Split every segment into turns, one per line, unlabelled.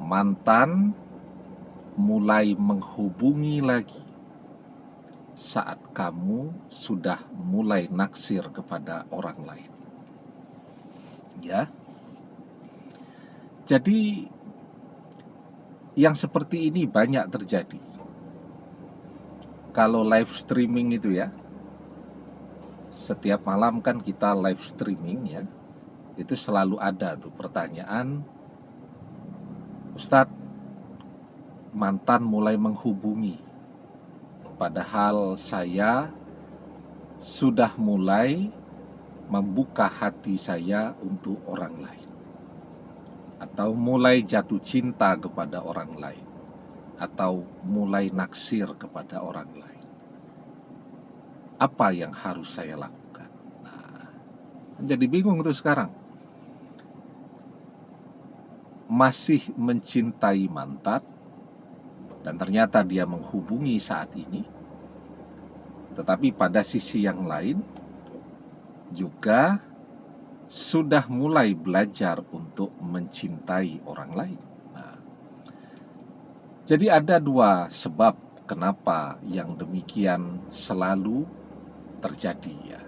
mantan mulai menghubungi lagi saat kamu sudah mulai naksir kepada orang lain. Ya. Jadi yang seperti ini banyak terjadi. Kalau live streaming itu ya, setiap malam kan kita live streaming ya, itu selalu ada tuh pertanyaan, Ustadz, mantan mulai menghubungi, padahal saya sudah mulai membuka hati saya untuk orang lain, atau mulai jatuh cinta kepada orang lain, atau mulai naksir kepada orang lain. Apa yang harus saya lakukan? Nah, jadi bingung tuh sekarang. Masih mencintai mantan, dan ternyata dia menghubungi saat ini, tetapi pada sisi yang lain juga sudah mulai belajar untuk mencintai orang lain. Nah, jadi ada dua sebab kenapa yang demikian selalu terjadi ya.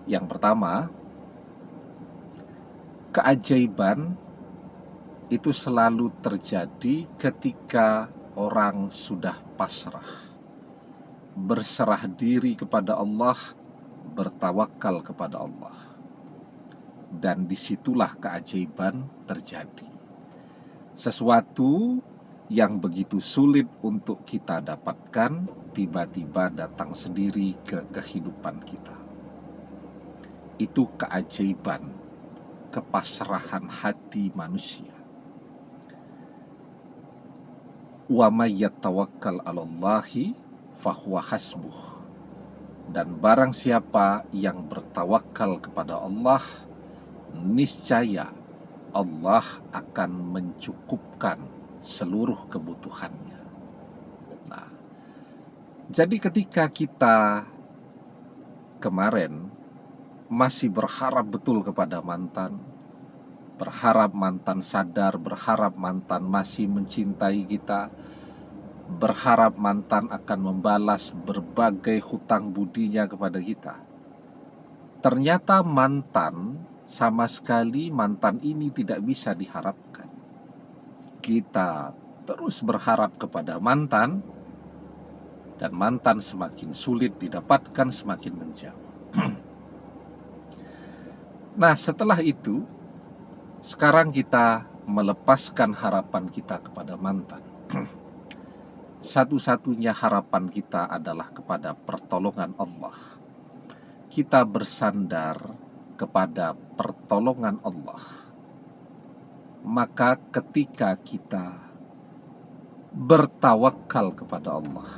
Yang pertama, keajaiban itu selalu terjadi ketika orang sudah pasrah, berserah diri kepada Allah, bertawakal kepada Allah. Dan disitulah keajaiban terjadi. Sesuatu yang begitu sulit untuk kita dapatkan tiba-tiba datang sendiri ke kehidupan kita. Itu keajaiban, kepasrahan hati manusia. Wa may yatawakkal 'alallahi fahuwa hasbuh. Dan barang siapa yang bertawakal kepada Allah, niscaya Allah akan mencukupkan seluruh kebutuhannya. Nah, jadi ketika kita kemarin masih berharap betul kepada mantan, berharap mantan sadar, berharap mantan masih mencintai kita, berharap mantan akan membalas berbagai hutang budinya kepada kita. Ternyata mantan ini tidak bisa diharapkan. Kita terus berharap kepada mantan, dan mantan semakin sulit didapatkan, semakin menjauh. Nah, setelah itu, sekarang kita melepaskan harapan kita kepada mantan. Satu-satunya harapan kita adalah kepada pertolongan Allah. Kita bersandar kepada pertolongan Allah. Maka ketika kita bertawakal kepada Allah,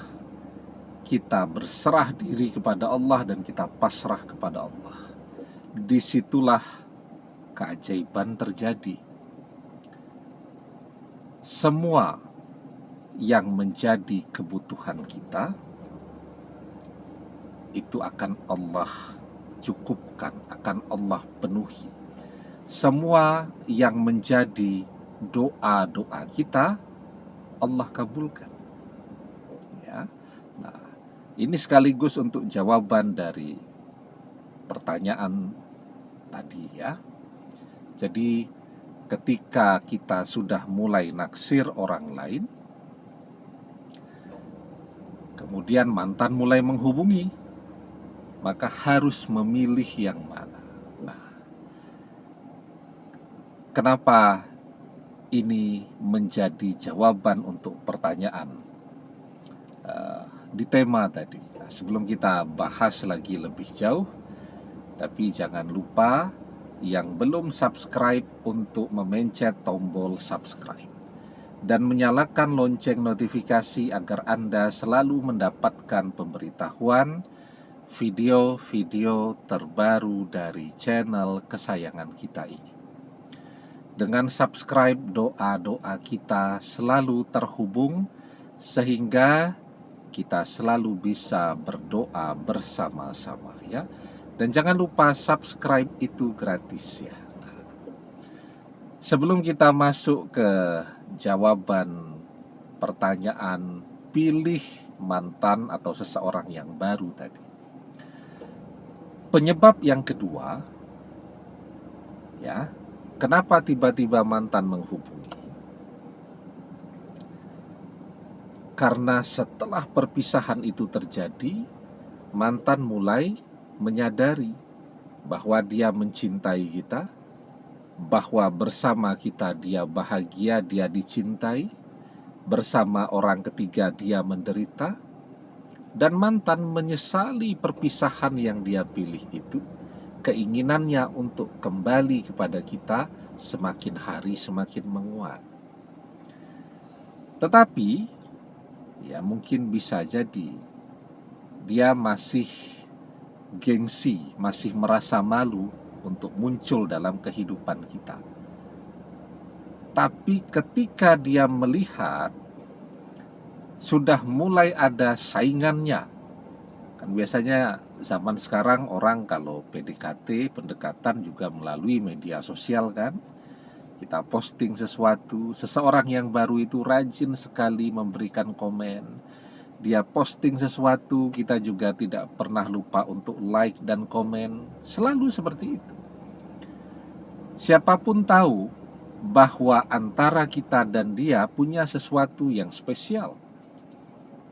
kita berserah diri kepada Allah dan kita pasrah kepada Allah, disitulah keajaiban terjadi. Semua yang menjadi kebutuhan kita itu akan Allah cukupkan, akan Allah penuhi. Semua yang menjadi doa-doa kita Allah kabulkan. Ya. Nah, ini sekaligus untuk jawaban dari pertanyaan tadi ya. Jadi ketika kita sudah mulai naksir orang lain, kemudian mantan mulai menghubungi, maka harus memilih yang mana. Nah, kenapa ini menjadi jawaban untuk pertanyaan di tema tadi? Nah, sebelum kita bahas lagi lebih jauh, tapi jangan lupa yang belum subscribe untuk memencet tombol subscribe dan menyalakan lonceng notifikasi agar Anda selalu mendapatkan pemberitahuan video-video terbaru dari channel kesayangan kita ini. Dengan subscribe, doa-doa kita selalu terhubung sehingga kita selalu bisa berdoa bersama-sama ya. Dan jangan lupa subscribe itu gratis ya. Sebelum kita masuk ke jawaban pertanyaan pilih mantan atau seseorang yang baru tadi, penyebab yang kedua, ya, kenapa tiba-tiba mantan menghubungi? Karena setelah perpisahan itu terjadi, mantan mulai menyadari bahwa dia mencintai kita, bahwa bersama kita dia bahagia, dia dicintai, bersama orang ketiga dia menderita, dan mantan menyesali perpisahan yang dia pilih itu. Keinginannya untuk kembali kepada kita semakin hari semakin menguat. Tetapi, ya mungkin bisa jadi dia masih gengsi, masih merasa malu untuk muncul dalam kehidupan kita. Tapi ketika dia melihat sudah mulai ada saingannya, kan biasanya zaman sekarang orang kalau PDKT, pendekatan juga melalui media sosial kan. Kita posting sesuatu, seseorang yang baru itu rajin sekali memberikan komen. Dia posting sesuatu, kita juga tidak pernah lupa untuk like dan komen. Selalu seperti itu. Siapapun tahu bahwa antara kita dan dia punya sesuatu yang spesial,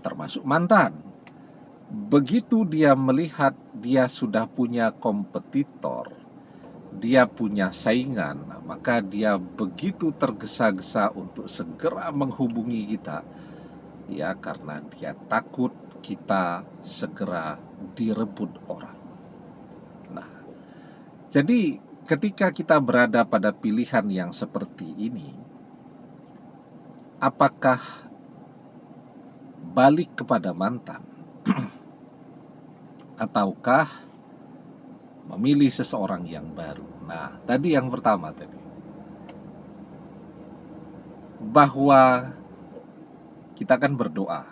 termasuk mantan. Begitu dia melihat dia sudah punya kompetitor, dia punya saingan, maka dia begitu tergesa-gesa untuk segera menghubungi kita, ya, karena dia takut kita segera direbut orang. Nah, jadi ketika kita berada pada pilihan yang seperti ini, apakah balik kepada mantan ataukah memilih seseorang yang baru? Nah, tadi yang pertama tadi, bahwa kita kan berdoa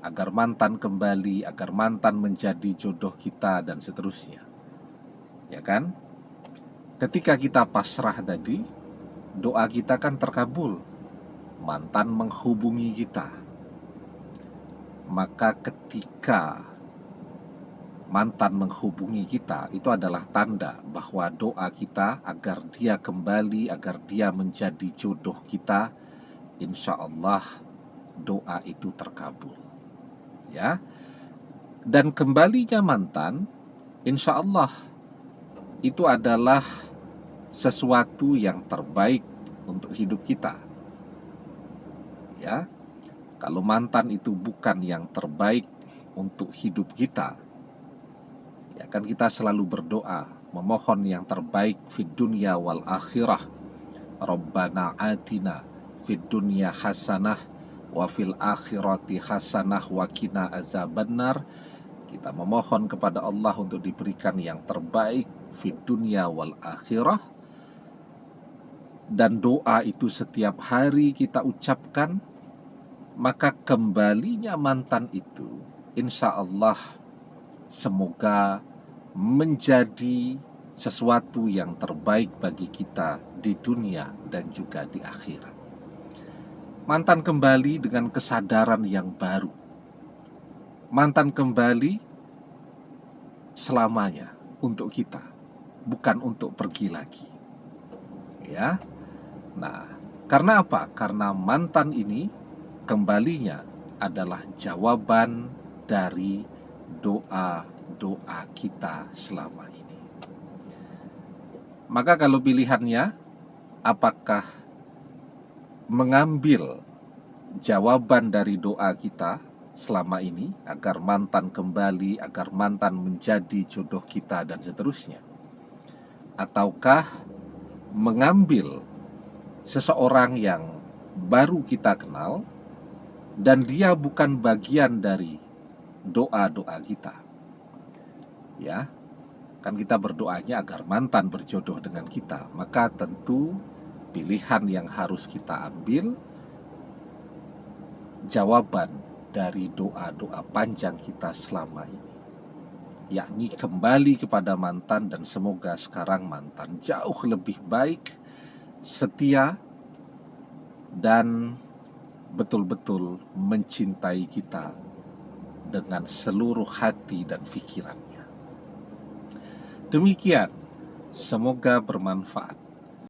agar mantan kembali, agar mantan menjadi jodoh kita dan seterusnya. Ya kan? Ketika kita pasrah tadi, doa kita kan terkabul. Mantan menghubungi kita. Maka ketika mantan menghubungi kita, itu adalah tanda bahwa doa kita agar dia kembali, agar dia menjadi jodoh kita, insya Allah doa itu terkabul. Ya, dan kembalinya mantan, insya Allah itu adalah sesuatu yang terbaik untuk hidup kita. Ya, kalau mantan itu bukan yang terbaik untuk hidup kita, ya kan kita selalu berdoa, memohon yang terbaik fid dunya wal akhirah. Rabbana atina fid dunya hasanah wa fil akhirati hasanah wa qina azabannar. Kita memohon kepada Allah untuk diberikan yang terbaik fid dunya wal akhirah. Dan doa itu setiap hari kita ucapkan, maka kembalinya mantan itu insya Allah semoga menjadi sesuatu yang terbaik bagi kita di dunia dan juga di akhirat. Mantan kembali dengan kesadaran yang baru. Mantan kembali selamanya untuk kita, bukan untuk pergi lagi. Ya. Nah, karena apa? Karena mantan ini kembalinya adalah jawaban dari doa-doa kita selama ini. Maka kalau pilihannya, apakah mengambil jawaban dari doa kita selama ini agar mantan kembali, agar mantan menjadi jodoh kita dan seterusnya, ataukah mengambil seseorang yang baru kita kenal dan dia bukan bagian dari doa-doa kita. Ya, kan kita berdoanya agar mantan berjodoh dengan kita, maka tentu pilihan yang harus kita ambil jawaban dari doa-doa panjang kita selama ini, yakni kembali kepada mantan dan semoga sekarang mantan jauh lebih baik, setia, dan betul-betul mencintai kita dengan seluruh hati dan pikirannya. Demikian, semoga bermanfaat.